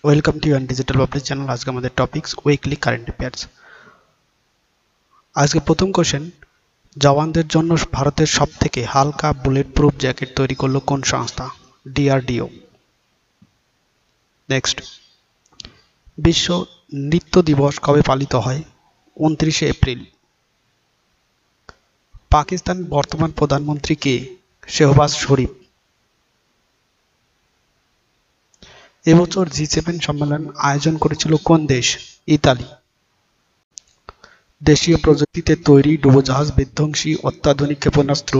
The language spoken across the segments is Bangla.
Welcome to your digital public channel. আজকে আমাদের টপিকস উইকলি কারেন্ট অ্যাফেয়ার্স। আজকে প্রথম কোশ্চেন, জওয়ানদের জন্য ভারতের সবথেকে হালকা বুলেট প্রুফ জ্যাকেট তৈরি করলো কোন সংস্থা? ডিআরডিও। নেক্সট, বিশ্ব নৃত্য দিবস কবে পালিত হয়? 29শে এপ্রিল। পাকিস্তানের বর্তমান প্রধানমন্ত্রী কে? শেহবাজ শরীফ। এবছর G7 সম্মেলন আয়োজন করেছিল কোন দেশ? ইতালি। দেশীয় প্রযুক্তিতে তৈরি ডুবোজাহাজ বিধ্বংসী অত্যাধুনিক ক্ষেপণাস্ত্র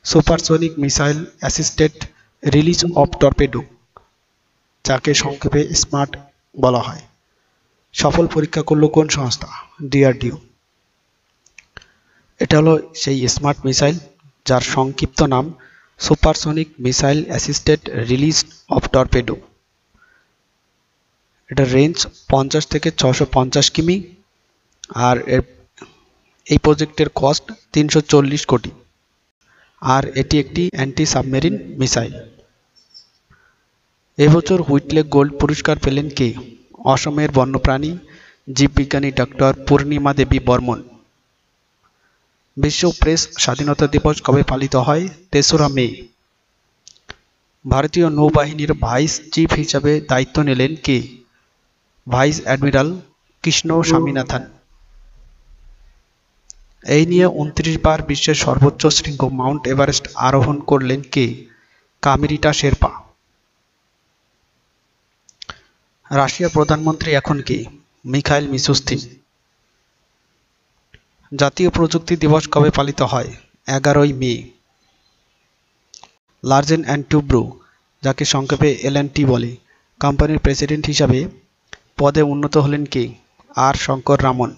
supersonic missile assisted release of torpedo, যাকে সংক্ষেপে স্মার্ট বলা হয়, সফল পরীক্ষা করলো কোন সংস্থা? ডিআরডিও। এটা হলো সেই স্মার্ট মিসাইল যার সংক্ষিপ্ত নাম supersonic missile assisted release of torpedo. এটা রেঞ্জ 50 থেকে 650 কিমি আর এই প্রজেক্টের কস্ট 340 কোটি আর এটি একটি অ্যান্টি সাবমেরিন মিসাইল। এবছর হুইটলে গোল্ড পুরস্কার পেলেন কে? অসমের বন্যপ্রাণী জীববিজ্ঞানী ডক্টর পূর্ণিমা দেবী বর্মন। বিশ্ব প্রেস স্বাধীনতা দিবস কবে পালিত হয়? 3রা মে। ভারতীয় নৌবাহিনীর ভাইস চিফ হিসাবে দায়িত্ব নিলেন কে? Vice admiral Krishna Swaminathan. এই নিয়ে 29 বার বিশ্বের সর্বোচ্চ শৃঙ্গ মাউন্ট এভারেস্ট আরোহণ করলেন কে? কামিরিটা শেরপা। রাশিয়ার প্রধানমন্ত্রী এখন কে? মিখাইল মিশুস্তিন। জাতীয় প্রযুক্তি দিবস কবে পালিত হয়? 11ই মে। লার্জেন অ্যান্ড টুব্রো, যাকে সংক্ষেপে LNT বলে, কোম্পানির প্রেসিডেন্ট হিসাবে পদে উন্নীত হলেন কে? আর শঙ্কর রামন।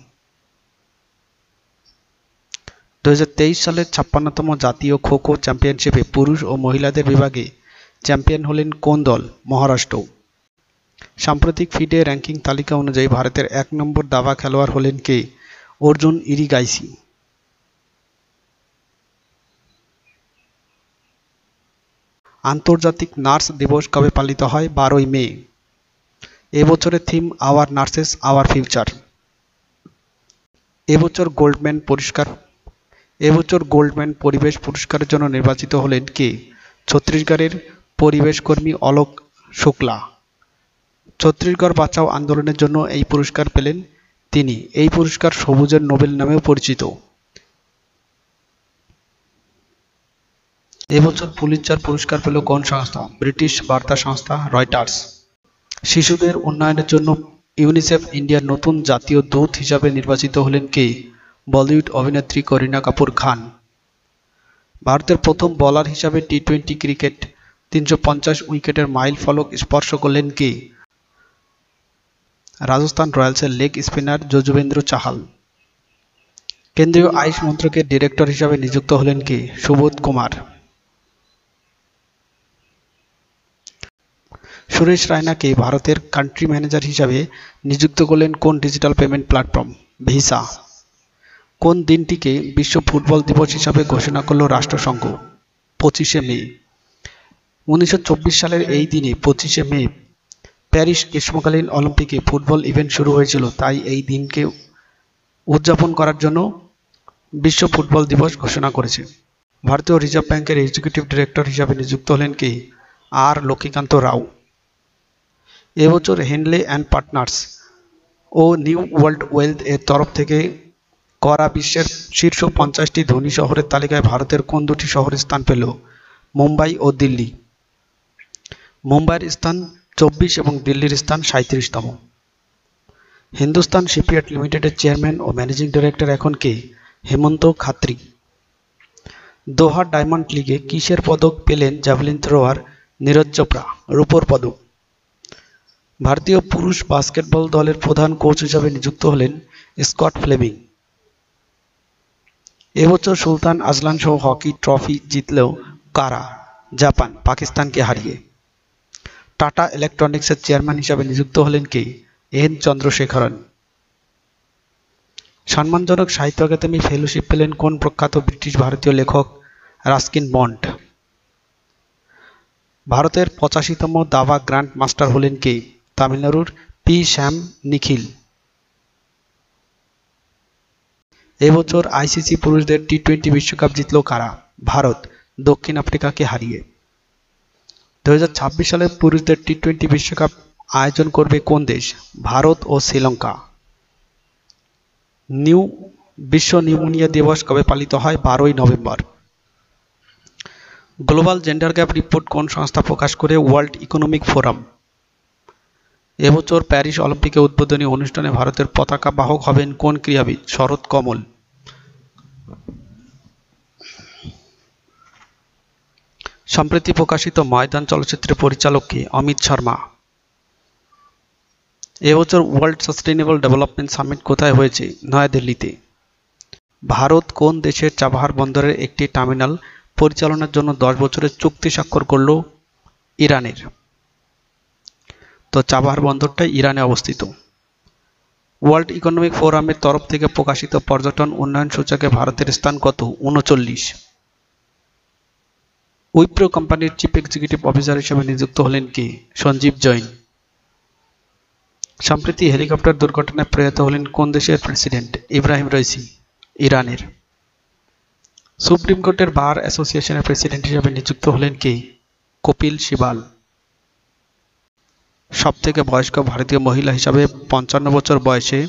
2023 সালের 56তম জাতীয় খো খো চ্যাম্পিয়নশিপে পুরুষ ও মহিলাদের বিভাগে চ্যাম্পিয়ন হলেন কোন দল? মহারাষ্ট্র। সাম্প্রতিক ফিডে র্যাঙ্কিং তালিকা অনুযায়ী ভারতের 1 নম্বর দাবা খেলোয়াড় হলেন কে? অর্জুন ইরিগাইসি। আন্তর্জাতিক নার্স দিবস কবে পালিত হয়? 12ই মে। এবছরের theme our nurses our future. এবছর গোল্ডম্যান পরিবেশ পুরস্কারের জন্য নির্বাচিত হলেন কে? ছত্তিশগড়ের পরিবেশ কর্মী অলোক শুক্লা। ছত্তিশগড় বাঁচাও আন্দোলনের জন্য এই পুরস্কার পেলেন তিনি। এই পুরস্কার সবুজের নোবেল নামেও পরিচিত। এবছর পুলিৎজার পুরস্কার পেল কোন সংস্থা? ব্রিটিশ বার্তা সংস্থা রয়টার্স। শিশুদের উন্নয়নের জন্য ইউনিসেফ ইন্ডিয়ার নতুন জাতীয় দূত হিসাবে নির্বাচিত হলেন কে? বলিউড অভিনেত্রী করিনা কাপুর খান। ভারতের প্রথম বোলার হিসাবে টি-20 ক্রিকেট 350 উইকেটের মাইল ফলক স্পর্শ করলেন কে? রাজস্থান রয়্যালসের লেগ স্পিনার যজুবেন্দ্র চাহাল। কেন্দ্রীয় আয়ুষ মন্ত্রকের ডিরেক্টর হিসাবে নিযুক্ত হলেন কে? সুবোধ কুমার। সুরেশ রায়নাকে ভারতের কান্ট্রি ম্যানেজার হিসাবে নিযুক্ত করলেন কোন ডিজিটাল পেমেন্ট প্ল্যাটফর্ম? ভিসা। কোন দিনটিকে বিশ্ব ফুটবল দিবস হিসাবে ঘোষণা করল রাষ্ট্রসংঘ? 25শে মে। 1924 সালের এই দিনে 25শে মে প্যারিস গ্রীষ্মকালীন অলিম্পিকে ফুটবল ইভেন্ট শুরু হয়েছিল, তাই এই দিনকে উদযাপন করার জন্য বিশ্ব ফুটবল দিবস ঘোষণা করেছে। ভারতীয় রিজার্ভ ব্যাংকের এক্সিকিউটিভ ডিরেক্টর হিসাবে নিযুক্ত হলেন কে? আর লক্ষ্মীকান্ত রাও। এবছর হেনলে অ্যান্ড পার্টনার্স ও নিউ ওয়ার্ল্ড ওয়েলথ এর তরফ থেকে করা বিশ্বের শীর্ষ 50টি ধনী শহরের তালিকায় ভারতের কোন দুটি শহরের স্থান পেল? মুম্বাই ও দিল্লি। মুম্বাইয়ের স্থান 24 এবং দিল্লির স্থান 37তম। হিন্দুস্তান শিপইয়ার্ড লিমিটেডের চেয়ারম্যান ও ম্যানেজিং ডিরেক্টর এখন কে? হেমন্ত খাত্রি। দোহা ডায়মন্ড লিগে কিসের পদক পেলেন জ্যাভলিন থ্রোয়ার নীরজ চোপড়া? রূপোর পদক। ভারতীয় পুরুষ বাস্কেটবল দলের প্রধান কোচ হিসাবে নিযুক্ত হলেন স্কট ফ্লেমিং। এবছর সুলতান আজলান সহ হকি ট্রফি জিতলেও কারা? জাপান পাকিস্তানকে হারিয়ে। টাটা ইলেকট্রনিক্সের চেয়ারম্যান হিসাবে নিযুক্ত হলেন কে? এন চন্দ্রশেখরন। সম্মানজনক সাহিত্য একাডেমি ফেলোশিপ পেলেন কোন প্রখ্যাত ব্রিটিশ ভারতীয় লেখক? Ruskin bond. ভারতের 85তম দাবা গ্র্যান্ড মাস্টার হলেন কে? তামিলনাড়ুর পি শ্যাম নিখিল। এবছর আইসিসি পুরুষদের টি-20 বিশ্বকাপ জিতল কারা? ভারত দক্ষিণ আফ্রিকাকে হারিয়ে। 2026 সালে পুরুষদের টি-20 বিশ্বকাপ আয়োজন করবে কোন দেশ? ভারত ও শ্রীলঙ্কা। বিশ্ব নিউমোনিয়া দিবস কবে পালিত হয়? 12ই November. Global gender gap report কোন সংস্থা প্রকাশ করে? World Economic Forum. এবছর প্যারিস অলিম্পিকে উদ্বোধনী অনুষ্ঠানে ভারতের পতাকা বাহক হবেন কোন ক্রীড়াবিদ? শরৎ কমল। সম্প্রতি প্রকাশিত ময়দান চলচ্চিত্রের পরিচালক কে? অমিত শর্মা। এবছর ওয়ার্ল্ড সাস্টেইনেবল ডেভেলপমেন্ট সামিট কোথায় হয়েছে? নয়াদিল্লিতে। ভারত কোন দেশের চাবাহার বন্দরের একটি টার্মিনাল পরিচালনার জন্য 10 বছরের চুক্তি স্বাক্ষর করল? ইরানের। তো চাবাহার বন্দরটা ইরানে অবস্থিত। ওয়ার্ল্ড ইকোনমিক ফোরামের তরফ থেকে প্রকাশিত পর্যটন উন্নয়ন সূচকে ভারতের স্থান কত? 39। উইপ্রো কোম্পানির চিফ এক্সিকিউটিভ অফিসার হিসেবে নিযুক্ত হলেন কে? সঞ্জীব জৈন। সম্প্রতি হেলিকপ্টার দুর্ঘটনায় প্রয়াত হলেন কোন দেশের প্রেসিডেন্ট? ইব্রাহিম রাইসি, ইরানের। সুপ্রিম কোর্টের বার অ্যাসোসিয়েশনের প্রেসিডেন্ট হিসেবে নিযুক্ত হলেন কে? কপিল সিবাল। সবথেকে বয়স্ক ভারতীয় মহিলা হিসাবে 55 বছর বয়সে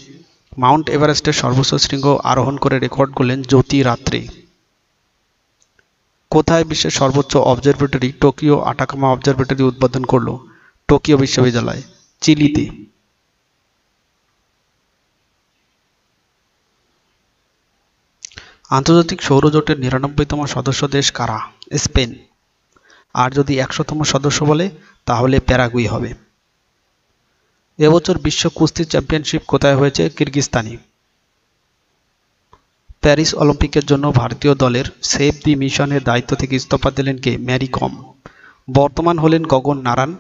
মাউন্ট এভারেস্টের সর্বোচ্চ শৃঙ্গ আরোহণ করে রেকর্ড করলেন জ্যোতি রাত্রে। কোথায় বিশ্বের সর্বোচ্চ অবজারভেটরি টোকিও আটাকামা অবজারভেটরি উদ্বোধন করল? টোকিও বিশ্ববিদ্যালয়, চিলিতে। আন্তর্জাতিক সৌরজোটের 99তম সদস্য দেশ কারা? স্পেন। আর যদি 100তম সদস্য বলে তাহলে প্যারাগুয়ে হবে। এবছর বিশ্ব কুস্তি চ্যাম্পিয়নশিপ কোথায় হয়েছে? কিরগিজস্তানে। প্যারিস অলিম্পিকের জন্য ভারতীয় দলের সেভ দি মিশনের দায়িত্ব থেকে ইস্তফা দিলেন কে? ম্যারি কম। বর্তমান হলেন গগন নারায়ণ।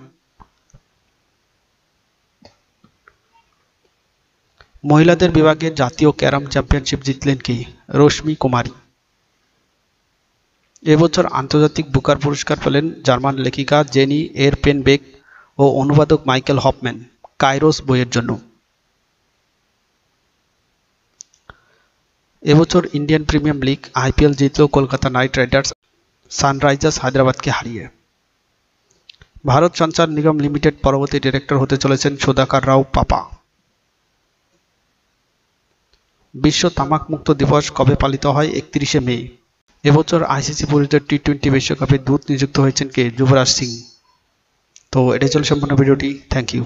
মহিলাদের বিভাগে জাতীয় ক্যারাম চ্যাম্পিয়নশিপ জিতলেন কে? রশ্মি কুমারী। এবছর আন্তর্জাতিক বুকার পুরস্কার পেলেন জার্মান লেখিকা জেনি এরপেনবেক ও অনুবাদক মাইকেল হফম্যান কাইরোস বইয়ের জন্য। এবছর ইন্ডিয়ান প্রিমিয়ার লিগ আইপিএল জিতল কলকাতা নাইট রাইডার্স সানরাইজার্স হায়দ্রাবাদকে হারিয়ে। ভারত সঞ্চার নিগম লিমিটেড পরবর্তী ডিরেক্টর হতে চলেছেন সুধাকর রাও পাপা। বিশ্ব তামাক মুক্ত দিবস কবে পালিত হয়? 31শে মে। এবছর আইসিসি পুরুষদের টি-20 বিশ্বকাপে দূত নিযুক্ত হয়েছেন কে? যুবরাজ সিং। তো এটাই ছিল সম্পূর্ণ ভিডিওটি। Thank you.